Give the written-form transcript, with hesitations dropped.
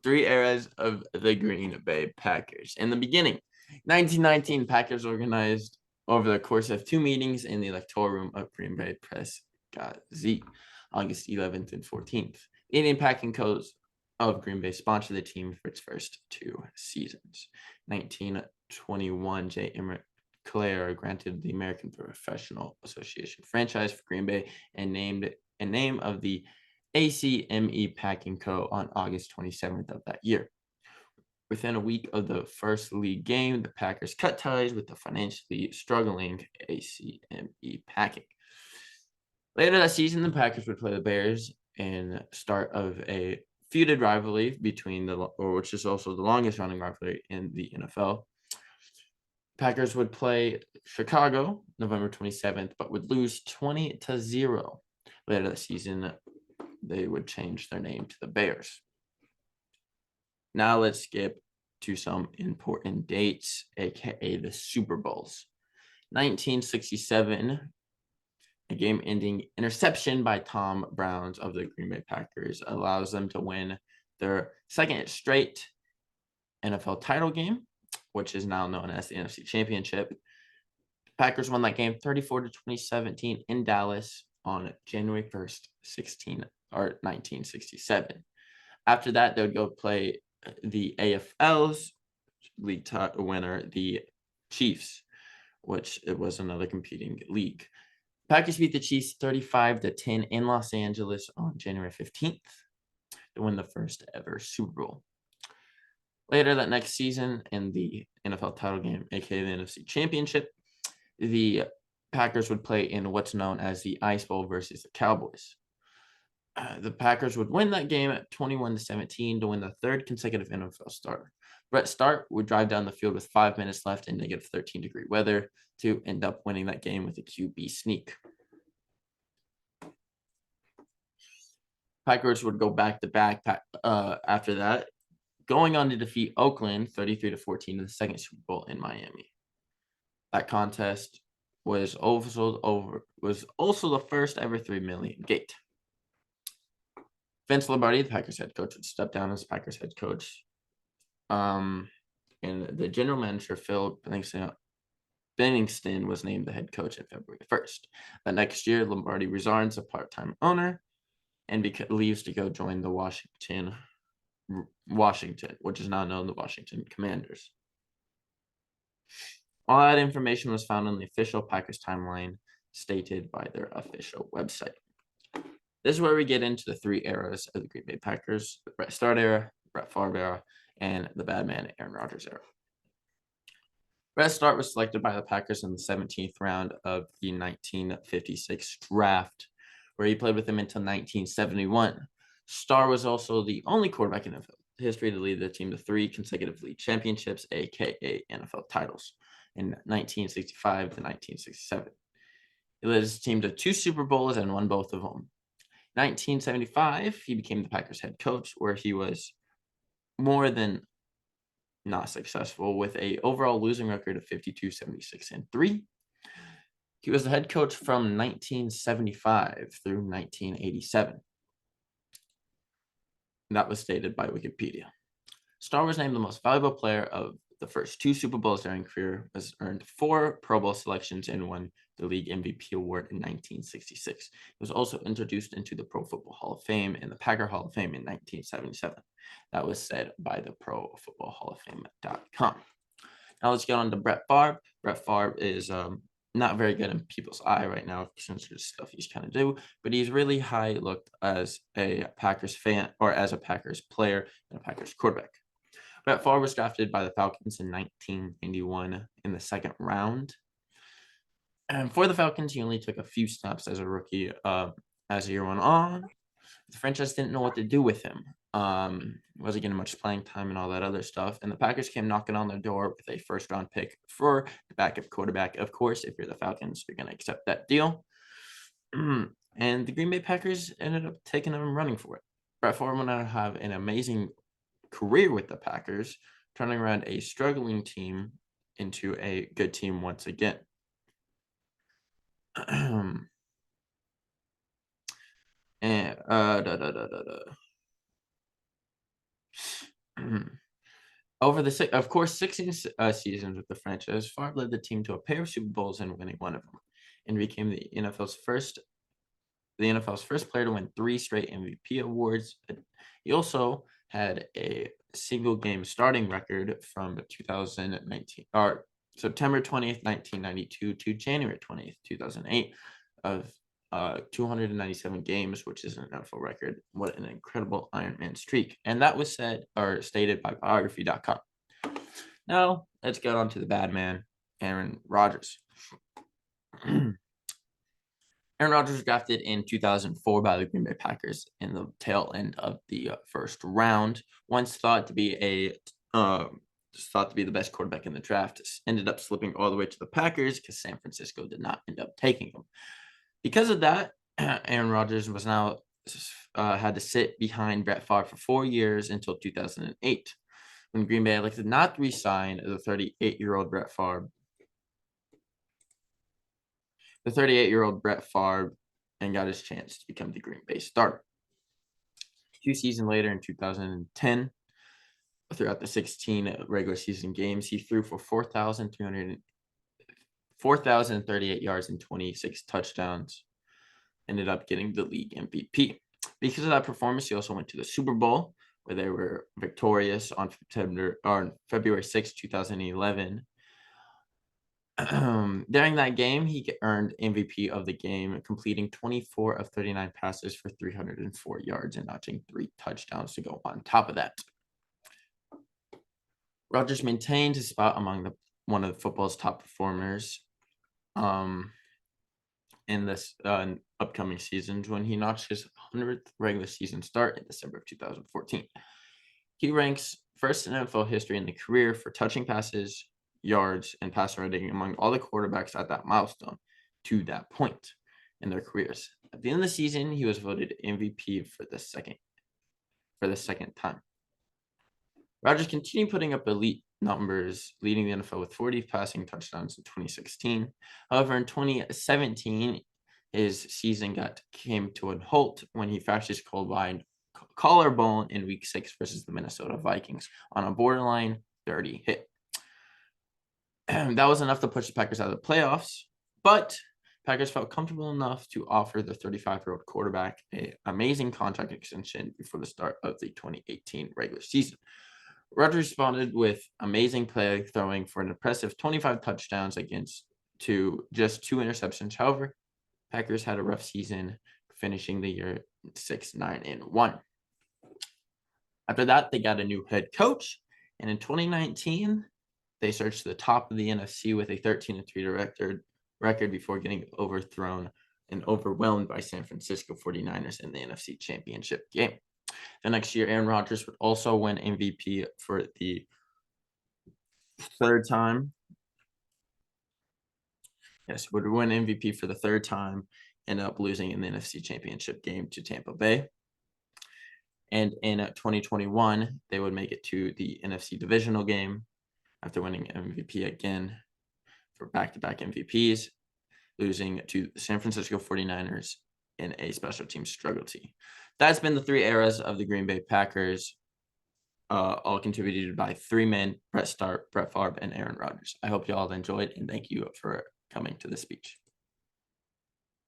Three eras of the Green Bay Packers. In the beginning, 1919 Packers organized over the course of two meetings in the electoral room of Green Bay Prescott Z, August 11th and 14th. The Indian Packing Codes of Green Bay sponsored the team for its first two seasons. 1921, J. Emmett Clare granted the American Professional Association franchise for Green Bay and named a name of the ACME Packing Co. on August 27th of that year. Within a week of the first league game, the Packers cut ties with the financially struggling ACME Packing. Later that season, the Packers would play the Bears in start of a feuded rivalry between which is also the longest running rivalry in the NFL. Packers would play Chicago November 27th, but would lose 20-0. Later that season, they would change their name to the Bears. Now let's skip to some important dates, aka the Super Bowls. 1967, a game-ending interception by Tom Browns of the Green Bay Packers allows them to win their second straight NFL title game, which is now known as the NFC Championship. Packers won that game 34-2017 in Dallas on January 1st, 1967. After that, they would go play the AFL's league winner, the Chiefs, which it was another competing league. Packers beat the Chiefs 35-10 in Los Angeles on January 15th to win the first ever Super Bowl. Later that next season in the NFL title game, aka the NFC Championship, the Packers would play in what's known as the Ice Bowl versus the Cowboys. The Packers would win that game at 21-17 to win the third consecutive NFL start. Brett Stark would drive down the field with 5 minutes left in negative 13-degree weather to end up winning that game with a QB sneak. Packers would go back-to-back after that, going on to defeat Oakland 33-14 in the second Super Bowl in Miami. That contest was also the first ever $3 million gate. Vince Lombardi, the Packers head coach, would step down as Packers head coach. And the general manager, Phil Benningston, was named the head coach on February 1st. The next year, Lombardi resigns as a part-time owner and leaves to go join the Washington, which is now known the Washington Commanders. All that information was found on the official Packers timeline stated by their official website. This is where we get into the three eras of the Green Bay Packers: the Brett Starr era, Brett Favre era, and the bad man Aaron Rodgers era. Brett Starr was selected by the Packers in the 17th round of the 1956 draft, where he played with them until 1971. Starr was also the only quarterback in NFL history to lead the team to three consecutive league championships, aka NFL titles, in 1965 to 1967. He led his team to two Super Bowls and won both of them. 1975, he became the Packers head coach, where he was more than not successful with a overall losing record of 52-76-3. He was the head coach from 1975 through 1987. That was stated by Wikipedia. Starr was named the most valuable player of the first two Super Bowls during his career, has earned 4 Pro Bowl selections and won the league MVP award in 1966. He was also introduced into the Pro Football Hall of Fame and the Packer Hall of Fame in 1977. That was said by the Pro Football Hall of Fame.com. Now let's get on to Brett Favre. Brett Favre is not very good in people's eye right now since there's stuff he's trying to do, but he's really high looked as a Packers fan or as a Packers player and a Packers quarterback. Brett Favre was drafted by the Falcons in 1981 in the second round. And for the Falcons, he only took a few snaps as a rookie. As the year went on, the franchise didn't know what to do with him. Wasn't getting much playing time and all that other stuff. And the Packers came knocking on their door with a first-round pick for the backup quarterback. Of course, if you're the Falcons, you're going to accept that deal. And the Green Bay Packers ended up taking him and running for it. Brett Favre went on to have an amazing career with the Packers, turning around a struggling team into a good team once again. And Over the 16 seasons with the franchise, Favre led the team to a pair of Super Bowls and winning one of them, and became the NFL's first player to win 3 straight MVP awards. He also had a single game starting record from 2019 or September 20th, 1992 to January 20th, 2008 of 297 games, which is an NFL record. What an incredible Iron Man streak. And that was said or stated by biography.com. Now, let's get on to the bad man, Aaron Rodgers. Aaron Rodgers was drafted in 2004 by the Green Bay Packers in the tail end of the first round. Once thought to be the best quarterback in the draft, ended up slipping all the way to the Packers because San Francisco did not end up taking him. Because of that, Aaron Rodgers was now had to sit behind Brett Favre for 4 years until 2008, when Green Bay elected not to re-sign the 38-year-old Brett Favre. The 38-year-old Brett Favre, and got his chance to become the Green Bay starter. 2 seasons later, in 2010, throughout the 16 regular season games, he threw for 4,038 yards and 26 touchdowns. Ended up getting the league MVP. Because of that performance, he also went to the Super Bowl, where they were victorious on February 6, 2011. During that game, he earned MVP of the game, completing 24 of 39 passes for 304 yards and notching 3 touchdowns to go on top of that. Rodgers maintained his spot among one of football's top performers in this upcoming seasons when he notched his 100th regular season start in December of 2014. He ranks first in NFL history in the career for touching passes, yards, and passer rating among all the quarterbacks at that milestone to that point in their careers. At the end of the season, he was voted MVP for the second time. Rodgers continued putting up elite numbers, leading the NFL with 40 passing touchdowns in 2016. However, in 2017, his season came to a halt when he fractured his collarbone in Week 6 versus the Minnesota Vikings on a borderline 30 hit. That was enough to push the Packers out of the playoffs, but Packers felt comfortable enough to offer the 35-year-old quarterback an amazing contract extension before the start of the 2018 regular season. Rodgers responded with amazing play, throwing for an impressive 25 touchdowns to just 2 interceptions. However, Packers had a rough season, finishing the year 6-9-1. After that, they got a new head coach, and in 2019, they surged to the top of the NFC with a 13-3 record before getting overthrown and overwhelmed by San Francisco 49ers in the NFC Championship game. The next year, Aaron Rodgers would also win MVP for the 3rd time. Yes, would win MVP for the 3rd time, ended up losing in the NFC Championship game to Tampa Bay. And in 2021, they would make it to the NFC Divisional game after winning MVP again for back-to-back MVPs, losing to the San Francisco 49ers in a special team struggle team. That's been the 3 eras of the Green Bay Packers, all contributed by 3 men: Brett Favre, and Aaron Rodgers. I hope you all enjoyed, and thank you for coming to this speech.